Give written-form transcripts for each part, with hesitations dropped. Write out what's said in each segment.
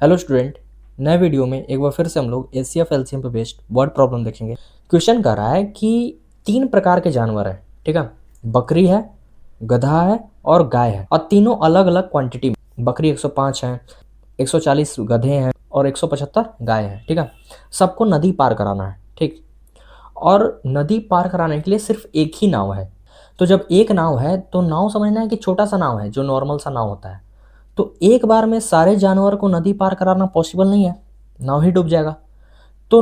Hello student, नए video में एक बार फिर से हम लोग एचसीएफ एलसीएम पे बेस्ड वर्ड प्रॉब्लम देखेंगे। क्वेश्चन कर रहा है कि 3 प्रकार के जानवर हैं, ठीक है। बकरी है, गधा है और गाय है, और तीनों अलग अलग क्वांटिटी में। बकरी 105 है, 140 गधे हैं और 175 गाय है, ठीक है। सबको नदी पार कराना है, ठीक। और नदी पार कराने के लिए सिर्फ एक ही नाव है। तो जब एक नाव है तो नाव समझना है कि छोटा सा नाव है, जो नॉर्मल सा नाव होता है। तो एक बार में सारे जानवर को नदी पार कराना पॉसिबल नहीं है, नाव ही डूब जाएगा। तो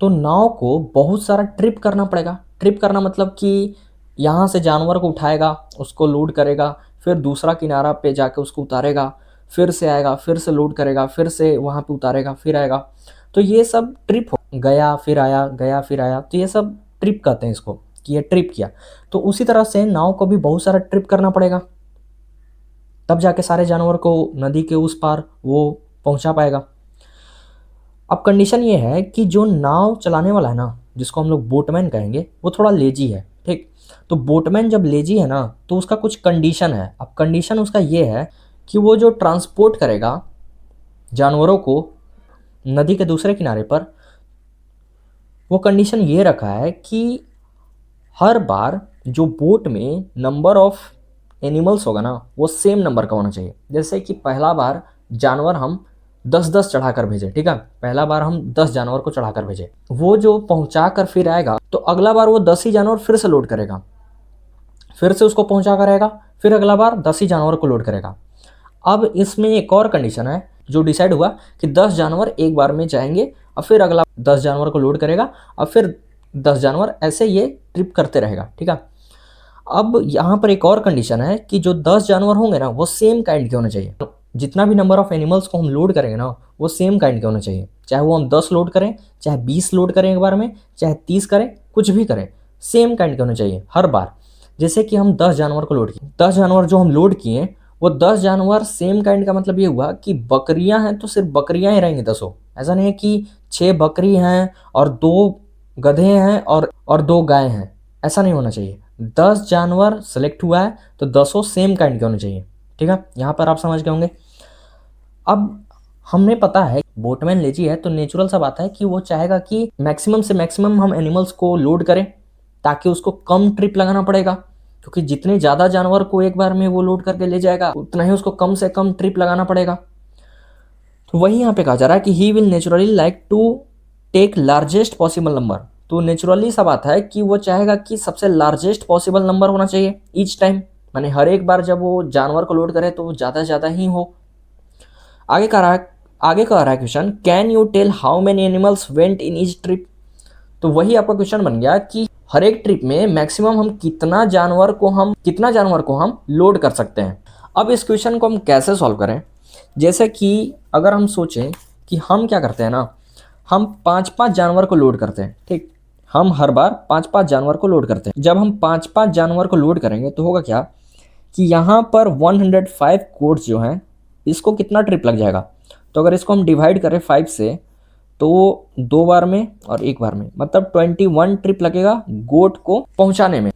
नाव को बहुत सारा ट्रिप करना पड़ेगा। ट्रिप करना मतलब कि यहाँ से जानवर को उठाएगा, उसको लोड करेगा, फिर दूसरा किनारा पे जाके उसको उतारेगा, फिर से आएगा, फिर से लोड करेगा, फिर से वहाँ पे उतारेगा, फिर आएगा। तो ये सब ट्रिप हो गया, फिर आया, गया फिर आया, तो ये सब ट्रिप कहते हैं इसको, कि ये ट्रिप किया। तो उसी तरह से नाव को भी बहुत सारा ट्रिप करना पड़ेगा, तब जाके सारे जानवर को नदी के उस पार वो पहुंचा पाएगा। अब कंडीशन ये है कि जो नाव चलाने वाला है ना, जिसको हम लोग बोटमैन कहेंगे, वो थोड़ा लेजी है, ठीक। तो बोटमैन जब लेजी है ना, तो उसका कुछ कंडीशन है। अब कंडीशन उसका ये है कि वो जो ट्रांसपोर्ट करेगा जानवरों को नदी के दूसरे किनारे पर, वो कंडीशन ये रखा है कि हर बार जो बोट में नंबर ऑफ एनिमल्स होगा ना, वो सेम नंबर का होना चाहिए। जैसे कि पहला बार जानवर हम 10-10 चढ़ा कर भेजे, ठीक है। पहला बार हम 10 जानवर को चढ़ा कर भेजे, वो जो पहुंचा कर फिर आएगा, तो अगला बार वो 10 ही जानवर फिर से लोड करेगा, फिर से उसको पहुंचा कर आएगा, फिर अगला बार 10 ही जानवर को लोड करेगा। अब इसमें एक और कंडीशन है जो डिसाइड हुआ कि 10 जानवर एक बार में जाएंगे, और फिर अगला 10 जानवर को लोड करेगा, और फिर 10 जानवर, ऐसे ये ट्रिप करते रहेगा, ठीक है। अब यहाँ पर एक और कंडीशन है कि जो 10 जानवर होंगे ना, वो सेम काइंड के होने चाहिए। जितना भी नंबर ऑफ एनिमल्स को हम लोड करेंगे ना, वो सेम काइंड के होने चाहिए। चाहे वो हम 10 लोड करें, चाहे 20 लोड करें एक बार में, चाहे 30 करें, कुछ भी करें, सेम काइंड के होने चाहिए हर बार। जैसे कि हम 10 जानवर को लोड किए, 10 जानवर जो हम लोड किए, वो 10 जानवर सेम काइंड का मतलब ये हुआ कि बकरियां हैं तो सिर्फ बकरियां ही रहेंगी 10। ऐसा नहीं है कि 6 बकरी हैं और 2 गधे हैं और 2 गाय हैं, ऐसा नहीं होना चाहिए। 10 जानवर सेलेक्ट हुआ है तो 10 सेम काइंड के होने चाहिए, ठीक है। यहाँ पर आप समझ गए होंगे। अब हमने पता है बोटमैन लेजी है, तो नेचुरल सा बात है कि वो चाहेगा कि मैक्सिमम से मैक्सिमम हम एनिमल्स को लोड करें, ताकि उसको कम ट्रिप लगाना पड़ेगा। क्योंकि जितने ज़्यादा जानवर को एक बार में वो लोड करके ले जाएगा, उतना ही उसको कम से कम ट्रिप लगाना पड़ेगा। तो वही यहाँ पे कहा जा रहा है कि he will naturally like to take largest possible number. तो नेचुरली सा बात है कि वो चाहेगा कि सबसे लार्जेस्ट पॉसिबल नंबर होना चाहिए ईच टाइम, माने हर एक बार जब वो जानवर को लोड करे तो वो ज़्यादा से ज़्यादा ही हो। आगे कह रहा है question, can you tell how many animals went in each trip. तो वही आपका क्वेश्चन बन गया कि हर एक ट्रिप में मैक्सिमम हम कितना जानवर को हम लोड कर सकते हैं। अब इस क्वेश्चन को हम कैसे सॉल्व करें। जैसे कि अगर हम सोचें कि हम क्या करते हैं ना, हम 5-5 जानवर को लोड करते हैं, ठीक। हम हर बार 5-5 जानवर को लोड करते हैं। जब हम 5-5 जानवर को लोड करेंगे तो होगा क्या कि यहाँ पर 105 गोट्स जो हैं, इसको कितना ट्रिप लग जाएगा। तो अगर इसको हम डिवाइड करें 5 से, तो 2 बार में और 1 बार में, मतलब 21 ट्रिप लगेगा गोट को पहुंचाने में।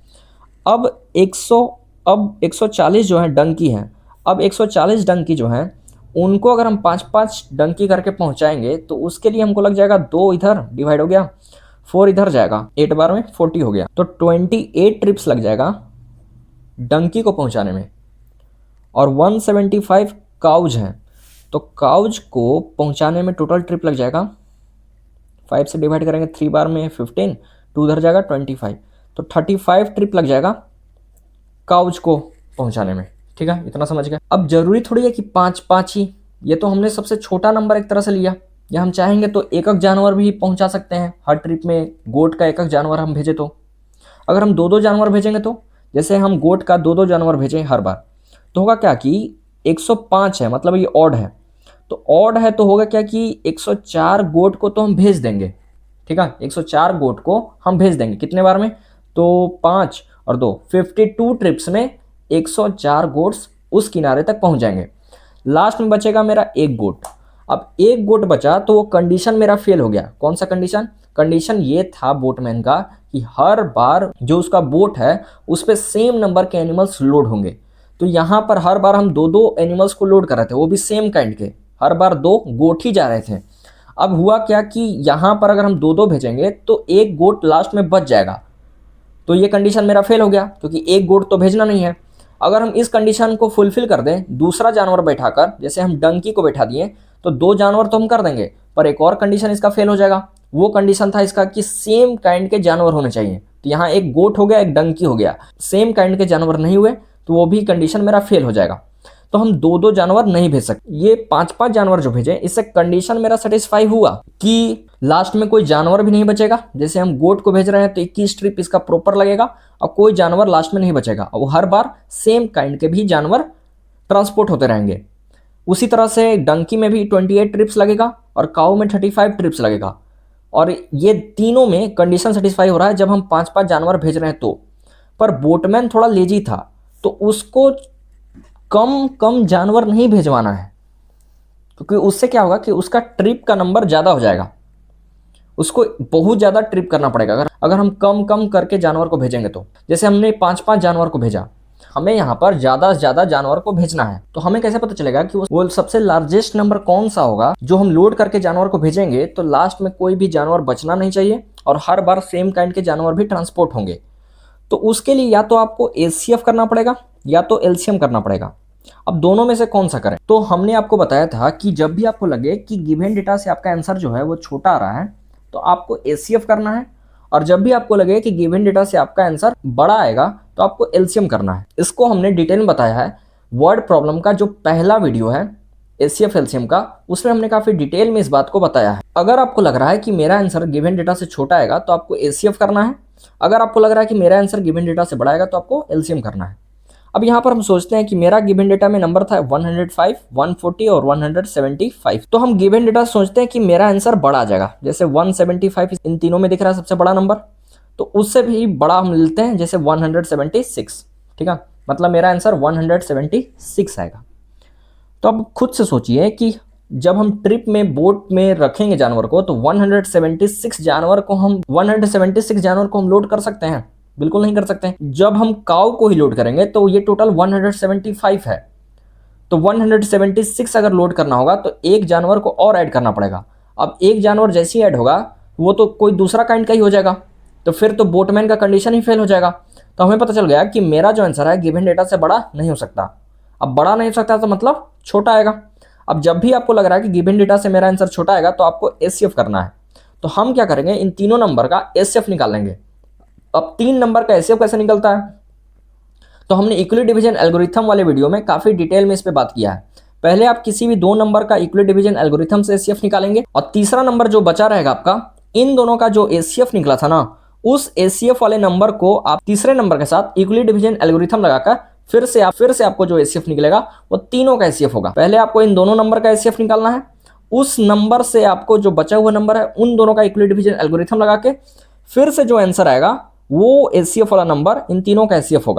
अब 140 जो है डंकी हैं। अब 140 डंकी जो हैं, उनको अगर हम 5-5 डंकी करके पहुंचाएंगे, तो उसके लिए हमको लग जाएगा 2 इधर डिवाइड हो गया, 4 इधर जाएगा, 8 बार में 40 हो गया, तो 28 ट्रिप्स लग जाएगा डंकी को पहुंचाने में। और 175 काउज हैं, तो काउज को पहुंचाने में टोटल ट्रिप लग जाएगा, 5 से डिवाइड करेंगे 3 बार में 15, 2 उधर जाएगा 25, तो 35 ट्रिप लग जाएगा काउज को पहुंचाने में, ठीक है। इतना समझ गए। अब जरूरी थोड़ी है कि 5-5 ही, ये तो हमने सबसे छोटा नंबर एक तरह से लिया। या हम चाहेंगे तो एक जानवर भी पहुंचा सकते हैं हर ट्रिप में, गोट का एक जानवर हम भेजे तो। अगर हम 2-2 जानवर भेजेंगे, तो जैसे हम गोट का 2-2 जानवर भेजें हर बार, तो होगा क्या कि 105 है, मतलब ये ऑड है। तो ऑड है तो होगा क्या कि 104 गोट को तो हम भेज देंगे, ठीक है। 104 गोट को हम भेज देंगे कितने बार में, तो 5 और 2, 52 ट्रिप्स में 104 गोट्स उस किनारे तक पहुंच जाएंगे। लास्ट में बचेगा मेरा एक गोट। अब एक गोट बचा तो वो कंडीशन मेरा फेल हो गया। कौन सा कंडीशन? कंडीशन ये था बोटमैन का कि हर बार जो उसका बोट है उस पर सेम नंबर के एनिमल्स लोड होंगे। तो यहाँ पर हर बार हम 2-2 एनिमल्स को लोड कर रहे थे, वो भी सेम काइंड के, हर बार 2 गोट ही जा रहे थे। अब हुआ क्या कि यहाँ पर अगर हम 2-2 भेजेंगे तो एक गोट लास्ट में बच जाएगा, तो ये कंडीशन मेरा फेल हो गया क्योंकि एक गोट तो भेजना नहीं है। अगर हम इस कंडीशन को फुलफिल कर दें दूसरा जानवर बैठाकर, जैसे हम डंकी को बैठा दिए, तो 2 जानवर तो हम कर देंगे, पर एक और कंडीशन इसका फेल हो जाएगा। वो कंडीशन था इसका कि सेम काइंड के जानवर होने चाहिए। तो यहाँ एक गोट हो गया, एक डंकी हो गया, सेम काइंड के जानवर नहीं हुए तो वो भी कंडीशन मेरा फेल हो जाएगा। तो हम 2-2 जानवर नहीं भेज सकते। ये 5-5 जानवर जो भेजे, इससे कंडीशन मेरा सेटिस्फाई हुआ कि लास्ट में कोई जानवर भी नहीं बचेगा। जैसे हम गोट को भेज रहे हैं तो 21 ट्रिप इसका प्रॉपर लगेगा और कोई जानवर लास्ट में नहीं बचेगा, और हर बार सेम काइंड के भी जानवर ट्रांसपोर्ट होते रहेंगे। उसी तरह से डंकी में भी 28 ट्रिप्स लगेगा और काऊ में 35 ट्रिप्स लगेगा, और ये तीनों में कंडीशन सेटिस्फाई हो रहा है जब हम 5-5 जानवर भेज रहे हैं तो। पर बोटमैन थोड़ा लेजी था, तो उसको कम कम जानवर नहीं भेजवाना है, क्योंकि उससे क्या होगा कि उसका ट्रिप का नंबर ज़्यादा हो जाएगा, उसको बहुत ज़्यादा ट्रिप करना पड़ेगा अगर हम कम कम करके जानवर को भेजेंगे तो। जैसे हमने 5-5 जानवर को भेजा, हमें यहाँ पर ज़्यादा से ज़्यादा जानवर को भेजना है, तो हमें कैसे पता चलेगा कि वो सबसे लार्जेस्ट नंबर कौन सा होगा जो हम लोड करके जानवर को भेजेंगे तो लास्ट में कोई भी जानवर बचना नहीं चाहिए और हर बार सेम काइंड के जानवर भी ट्रांसपोर्ट होंगे। तो उसके लिए या तो आपको एचसीएफ करना पड़ेगा या तो एलसीएम करना पड़ेगा। अब दोनों में से कौन सा करें? तो हमने आपको बताया था कि जब भी आपको लगे कि गिवन डेटा से आपका आंसर जो है वो छोटा आ रहा है तो आपको एचसीएफ करना है, और जब भी आपको लगे कि गिवन डेटा से आपका आंसर बड़ा आएगा तो आपको एलसीएम करना है। इसको हमने डिटेल में बताया है वर्ड प्रॉब्लम का जो पहला वीडियो है एचसीएफ एलसीएम का, उसमें हमने काफ़ी डिटेल में इस बात को बताया है। अगर आपको लग रहा है कि मेरा आंसर गिवन डेटा से छोटा आएगा तो आपको एचसीएफ करना है, अगर आपको लग रहा है कि मेरा आंसर गिवन डेटा से बड़ा आएगा तो आपको एलसीएम करना है। अब यहाँ पर हम सोचते हैं कि मेरा गिवन डेटा में नंबर था 105, 140 और 175, तो हम गिवन डेटा सोचते हैं कि मेरा आंसर बड़ा आ जाएगा। जैसे 175 इन तीनों में दिख रहा है सबसे बड़ा नंबर, तो उससे भी बड़ा हम लेते हैं जैसे 176, ठीक है, मतलब मेरा आंसर 176 आएगा। तो अब खुद से सोचिए कि जब हम ट्रिप में बोट में रखेंगे जानवर को तो 176 जानवर को हम लोड कर सकते हैं? बिल्कुल नहीं कर सकते। जब हम काऊ को ही लोड करेंगे तो ये टोटल 175 है, तो 176 अगर लोड करना होगा तो एक जानवर को और ऐड करना पड़ेगा। अब एक जानवर जैसे ही ऐड होगा वो तो कोई दूसरा काइंड का ही हो जाएगा, तो फिर तो बोटमैन का कंडीशन ही फेल हो जाएगा। तो हमें पता चल गया कि मेरा जो आंसर है गिवन डेटा से बड़ा नहीं हो सकता। अब बड़ा नहीं हो सकता तो मतलब छोटा आएगा। अब जब भी आपको लग रहा है कि गिवन डेटा से मेरा आंसर छोटा आएगा तो आपको एचसीएफ करना है। तो हम क्या करेंगे, इन तीनों नंबर का एचसीएफ निकाल लेंगे। अब 3 नंबर का एचसीएफ कैसे निकलता है, तो हमने इक्वली डिवीजन एल्गोरिथम वाले वीडियो में काफी डिटेल में इस पे बात किया है। पहले आप किसी भी 2 नंबर का इक्वली डिवीजन एल्गोरिथम से एचसीएफ निकालेंगे, और तीसरा नंबर जो बचा रहेगा आपका, इन दोनों का जो एचसीएफ निकला था ना, उस एचसीएफ वाले नंबर को आप तीसरे नंबर के साथ इक्वली डिवीजन एल्गोरिथम लगाकर फिर से आपको जो एचसीएफ निकलेगा वो तीनों का एचसीएफ होगा। पहले आपको इन दोनों नंबर का एचसीएफ निकालना है, उस नंबर से आपको जो बचा हुआ नंबर है उन दोनों का इक्वली डिवीजन एल्गोरिथम लगा के फिर से जो आंसर आएगा वो एचसीएफ वाला नंबर इन तीनों का एचसीएफ होगा।